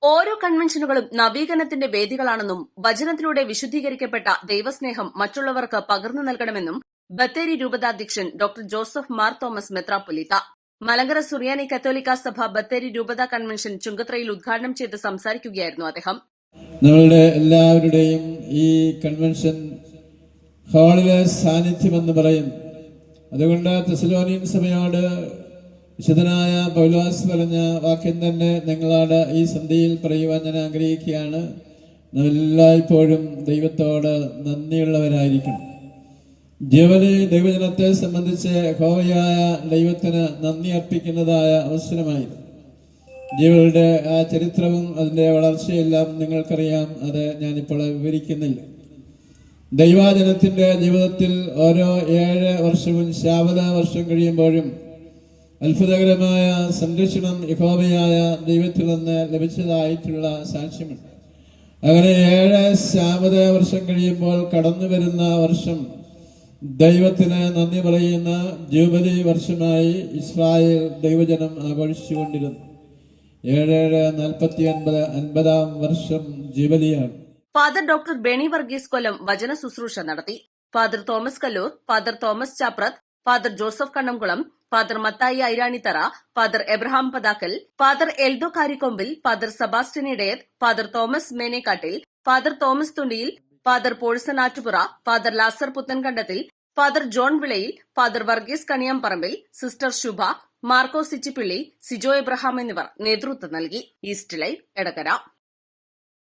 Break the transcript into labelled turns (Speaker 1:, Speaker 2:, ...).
Speaker 1: ഓരോ കൺവെൻഷനുകളും നവീകരണത്തിന്റെ വേദികളാണെന്നും വചനത്തിലൂടെ വിശുദ്ധീകരിക്കപ്പെട്ട ദൈവസ്നേഹം മറ്റുള്ളവർക്ക് പകർന്നു നൽകണമെന്നും ബത്തേരി രൂപതാധ്യക്ഷൻ ഡോക്ടർ ജോസഫ് മാർ തോമസ് മെത്രാപ്പൊലീത്ത മലങ്കര സുറിയാനി കത്തോലിക്ക സഭ ബത്തേരി രൂപതാ കൺവെൻഷൻ ചുങ്കത്രയിൽ ഉദ്ഘാടനം ചെയ്ത് സംസാരിക്കുകയായിരുന്നു അദ്ദേഹം.
Speaker 2: നമ്മളുടെ എല്ലാവരുടെയും ഈ കൺവെൻഷൻ ഹാളിലെ സാന്നിധ്യമെന്ന് പറയുന്നു. അതുകൊണ്ട് തെസലോനിയൻ സഭയോട് വിശുദ്ധനായ പൗലോസ് പറഞ്ഞ വാക്യം തന്നെ നിങ്ങളോട് ഈ സന്ധ്യയിൽ പറയുവാൻ ഞാൻ ആഗ്രഹിക്കുകയാണ്. എല്ലായ്പ്പോഴും ദൈവത്തോട് നന്ദിയുള്ളവരായിരിക്കണം. ജീവനെ ദൈവജനത്തെ സംബന്ധിച്ച് യഹോവയായ ദൈവത്തിന് നന്ദി അർപ്പിക്കുന്നതായ അവസരമായിരുന്നു. ജീവകളുടെ ആ ചരിത്രവും അതിൻ്റെ വളർച്ചയെല്ലാം നിങ്ങൾക്കറിയാം. അത് ഞാനിപ്പോൾ വിവരിക്കുന്നില്ല. ദൈവജനത്തിൻ്റെ ജീവിതത്തിൽ ഓരോ 7 വർഷവും ശാബത വർഷം കഴിയുമ്പോഴും അത്ഭുതകരമായ സംരക്ഷണം യഹോവയായ ദൈവത്തിൽ നിന്ന് ലഭിച്ചതായിട്ടുള്ള സാക്ഷ്യമുണ്ട്. അങ്ങനെ 7 ശാബത വർഷം കഴിയുമ്പോൾ കടന്നു വരുന്ന വർഷം ദൈവത്തിന് നന്ദി പറയുന്ന ജൂബിലി വർഷമായി ഇസ്രായേൽ ദൈവജനം ആഘോഷിച്ചുകൊണ്ടിരുന്നു. 749 50-ാം വർഷം ജൂബിലിയാണ്.
Speaker 1: ഫാദർ ഡോക്ടർ ബെനി വർഗീസ് കൊല്ലം വചന ശുശ്രൂഷ നടത്തി. Father Thomas Kallur, father Thomas Chaprath, father Joseph Kannamkulam, father Mathai Airanithara, father Abraham Pathakkal, father Eldho Karikombil, father Sebastian Idayath, father Thomas Menekkattil, father Thomas Thundiyil, father Paulson Attupura, father Lazar Puthenkandathil, father John Vilayil, father Varghese Kaniyamparambil, sister Shubha, Marko Sichippilly, Sijo Abraham എന്നിവർ നേതൃത്വം നൽകി. East live Edakkara.